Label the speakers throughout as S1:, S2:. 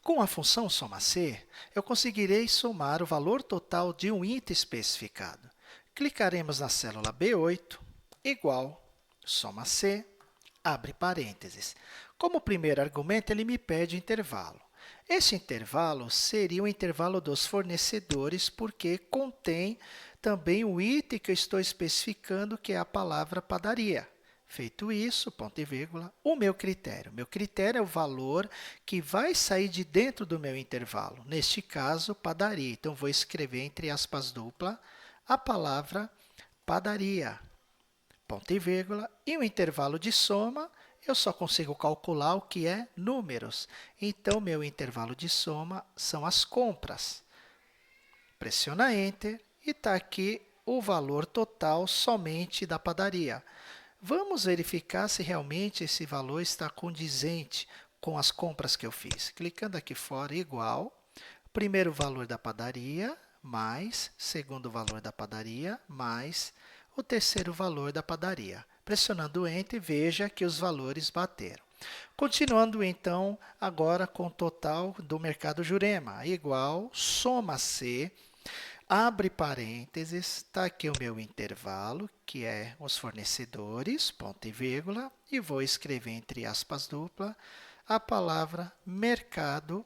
S1: Com a função soma-C, eu conseguirei somar o valor total de um item especificado. Clicaremos na célula B8, igual, soma-C, abre parênteses. Como primeiro argumento, ele me pede intervalo. Esse intervalo seria o intervalo dos fornecedores, porque contém também o item que eu estou especificando, que é a palavra padaria. Feito isso, ponto e vírgula, o meu critério. Meu critério é o valor que vai sair de dentro do meu intervalo. Neste caso, padaria. Então, vou escrever entre aspas dupla a palavra padaria. Ponto e vírgula. E o intervalo de soma, eu só consigo calcular o que é números. Então, meu intervalo de soma são as compras. Pressiona Enter e está aqui o valor total somente da padaria. Vamos verificar se realmente esse valor está condizente com as compras que eu fiz. Clicando aqui fora, igual, primeiro valor da padaria, mais, segundo valor da padaria, mais o terceiro valor da padaria. Pressionando Enter, veja que os valores bateram. Continuando, então, agora com o total do mercado Jurema, igual, soma C, abre parênteses, está aqui o meu intervalo, que é os fornecedores, ponto e vírgula, e vou escrever entre aspas dupla a palavra mercado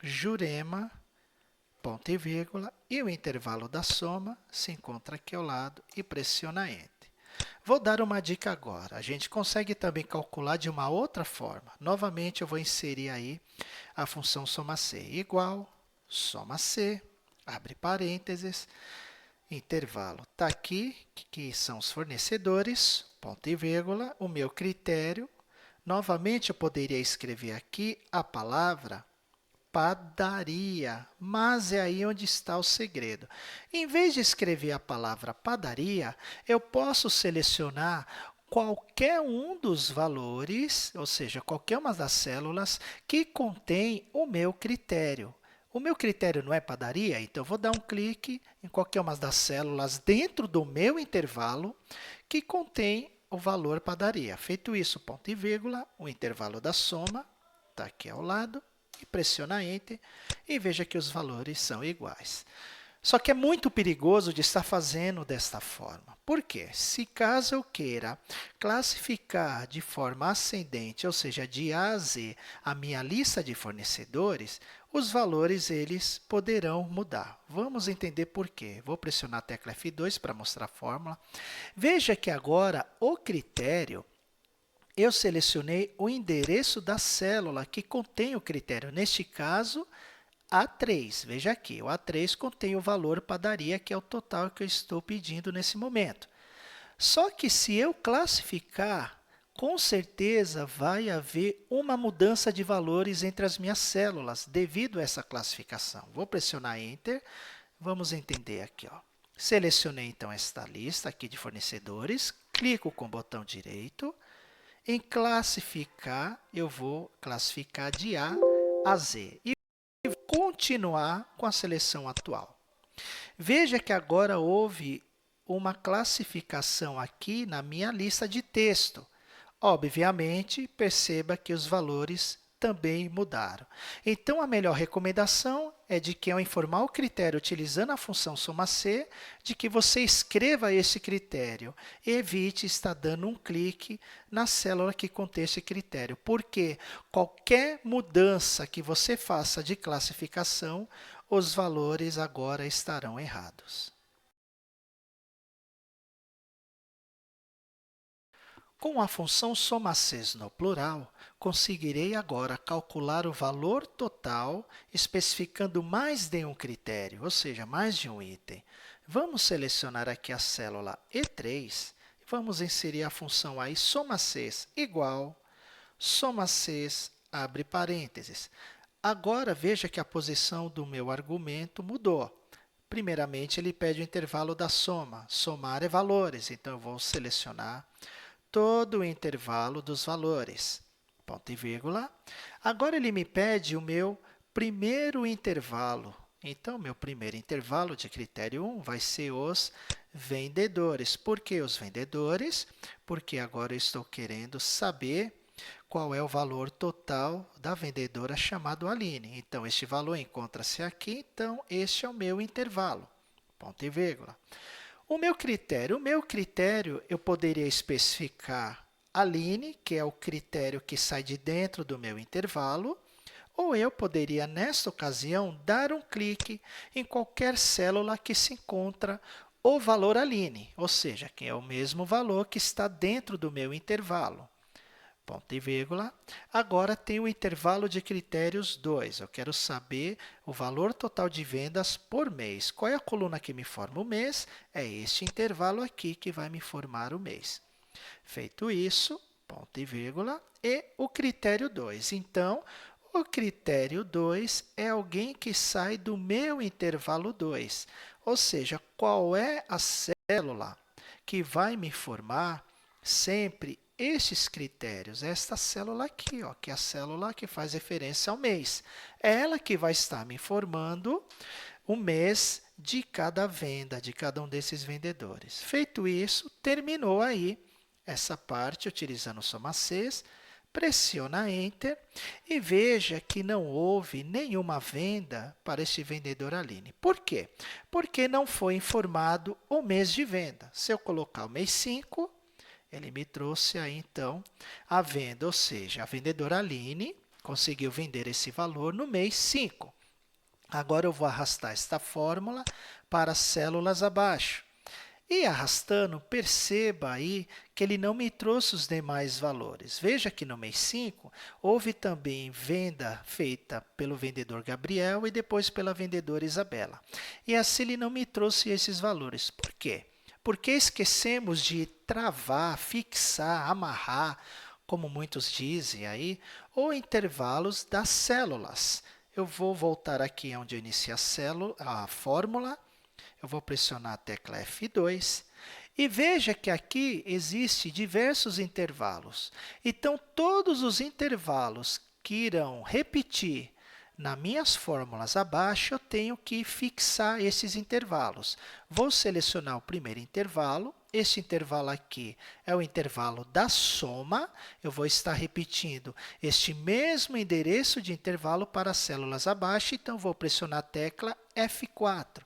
S1: Jurema, ponto e vírgula, e o intervalo da soma se encontra aqui ao lado e pressiona Enter. Vou dar uma dica agora. A gente consegue também calcular de uma outra forma. Novamente, eu vou inserir aí a função soma-C, igual, soma-C, abre parênteses, intervalo está aqui, que são os fornecedores, ponto e vírgula, o meu critério. Novamente, eu poderia escrever aqui a palavra padaria, mas é aí onde está o segredo. Em vez de escrever a palavra padaria, eu posso selecionar qualquer um dos valores, ou seja, qualquer uma das células que contém o meu critério. O meu critério não é padaria, então eu vou dar um clique em qualquer uma das células dentro do meu intervalo que contém o valor padaria. Feito isso, ponto e vírgula, o intervalo da soma está aqui ao lado, e pressiona Enter e veja que os valores são iguais. Só que é muito perigoso de estar fazendo desta forma. Por quê? Se caso eu queira classificar de forma ascendente, ou seja, de A a Z, a minha lista de fornecedores, os valores eles poderão mudar. Vamos entender por quê. Vou pressionar a tecla F2 para mostrar a fórmula. Veja que agora o critério, eu selecionei o endereço da célula que contém o critério. Neste caso, A3. Veja aqui, o A3 contém o valor padaria, que é o total que eu estou pedindo nesse momento. Só que se eu classificar, com certeza vai haver uma mudança de valores entre as minhas células, devido a essa classificação. Vou pressionar Enter, vamos entender aqui. Selecionei então esta lista aqui de fornecedores, clico com o botão direito. Em classificar, eu vou classificar de A a Z e vou continuar com a seleção atual. Veja que agora houve uma classificação aqui na minha lista de texto. Obviamente, perceba que os valores também mudaram. Então, a melhor recomendação é de que, ao informar o critério utilizando a função soma-C, de que você escreva esse critério e evite estar dando um clique na célula que contém esse critério, porque qualquer mudança que você faça de classificação, os valores agora estarão errados. Com a função soma-Cs no plural, conseguirei agora calcular o valor total especificando mais de um critério, ou seja, mais de um item. Vamos selecionar aqui a célula E3 e vamos inserir a função aí soma-Cs igual, soma-Cs, abre parênteses. Agora, veja que a posição do meu argumento mudou. Primeiramente, ele pede o intervalo da soma. Somar é valores, então eu vou selecionar todo o intervalo dos valores, ponto e vírgula. Agora, ele me pede o meu primeiro intervalo. Então, meu primeiro intervalo de critério 1 vai ser os vendedores. Por que os vendedores? Porque agora eu estou querendo saber qual é o valor total da vendedora chamada Aline. Então, este valor encontra-se aqui, então este é o meu intervalo. Ponto e vírgula. O meu critério, eu poderia especificar Aline, que é o critério que sai de dentro do meu intervalo, ou eu poderia, nesta ocasião, dar um clique em qualquer célula que se encontra o valor Aline, ou seja, que é o mesmo valor que está dentro do meu intervalo. Ponto e vírgula. Agora tem o intervalo de critérios 2. Eu quero saber o valor total de vendas por mês. Qual é a coluna que me forma o mês? É este intervalo aqui que vai me formar o mês. Feito isso, ponto e vírgula, e o critério 2. Então, o critério 2 é alguém que sai do meu intervalo 2. Ou seja, qual é a célula que vai me formar sempre estes critérios? Esta célula aqui, ó, que é a célula que faz referência ao mês. É ela que vai estar me informando o mês de cada venda, de cada um desses vendedores. Feito isso, terminou aí essa parte utilizando o soma Cs. Pressiona Enter e veja que não houve nenhuma venda para este vendedor Aline. Por quê? Porque não foi informado o mês de venda. Se eu colocar o mês 5, ele me trouxe aí, então, a venda, ou seja, a vendedora Aline conseguiu vender esse valor no mês 5. Agora, eu vou arrastar esta fórmula para as células abaixo. E arrastando, perceba aí que ele não me trouxe os demais valores. Veja que no mês 5, houve também venda feita pelo vendedor Gabriel e depois pela vendedora Isabela. E assim ele não me trouxe esses valores. Por quê? Porque esquecemos de travar, fixar, amarrar, como muitos dizem aí, ou intervalos das células. Eu vou voltar aqui onde eu iniciei a fórmula. Eu vou pressionar a tecla F2 e veja que aqui existe diversos intervalos. Então, todos os intervalos que irão repetir nas minhas fórmulas abaixo, eu tenho que fixar esses intervalos. Vou selecionar o primeiro intervalo. Este intervalo aqui é o intervalo da soma. Eu vou estar repetindo este mesmo endereço de intervalo para as células abaixo, então vou pressionar a tecla F4.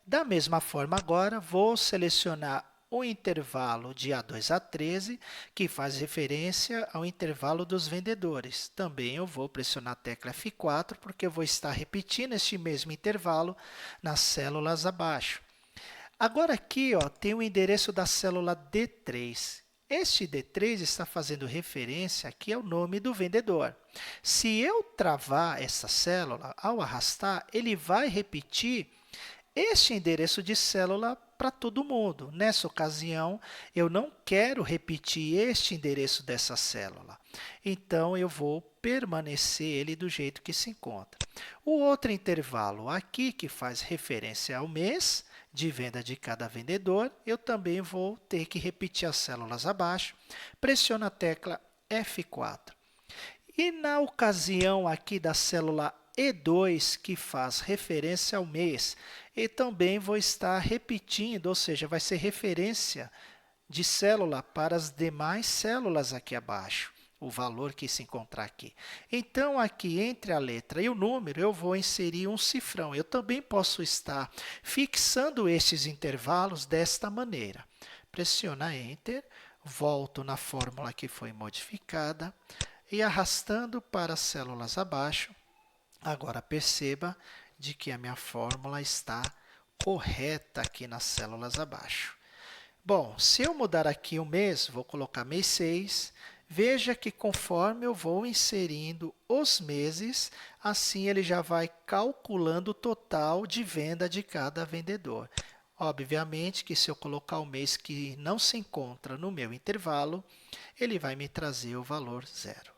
S1: Da mesma forma, agora, vou selecionar o intervalo de A2 a 13, que faz referência ao intervalo dos vendedores. Também eu vou pressionar a tecla F4, porque eu vou estar repetindo este mesmo intervalo nas células abaixo. Agora, aqui ó, tem o endereço da célula D3. Este D3 está fazendo referência aqui ao nome do vendedor. Se eu travar essa célula, ao arrastar, ele vai repetir este endereço de célula para todo mundo. Nessa ocasião, eu não quero repetir este endereço dessa célula. Então, eu vou permanecer ele do jeito que se encontra. O outro intervalo aqui, que faz referência ao mês de venda de cada vendedor, eu também vou ter que repetir as células abaixo. Pressiono a tecla F4. E na ocasião aqui da célula E2, que faz referência ao mês, e também vou estar repetindo, ou seja, vai ser referência de célula para as demais células aqui abaixo, o valor que se encontrar aqui. Então, aqui entre a letra e o número, eu vou inserir um cifrão. Eu também posso estar fixando estes intervalos desta maneira. Pressiona Enter, volto na fórmula que foi modificada e arrastando para as células abaixo. Agora, perceba de que a minha fórmula está correta aqui nas células abaixo. Bom, se eu mudar aqui o mês, vou colocar mês 6. Veja que conforme eu vou inserindo os meses, assim ele já vai calculando o total de venda de cada vendedor. Obviamente que se eu colocar o mês que não se encontra no meu intervalo, ele vai me trazer o valor 0.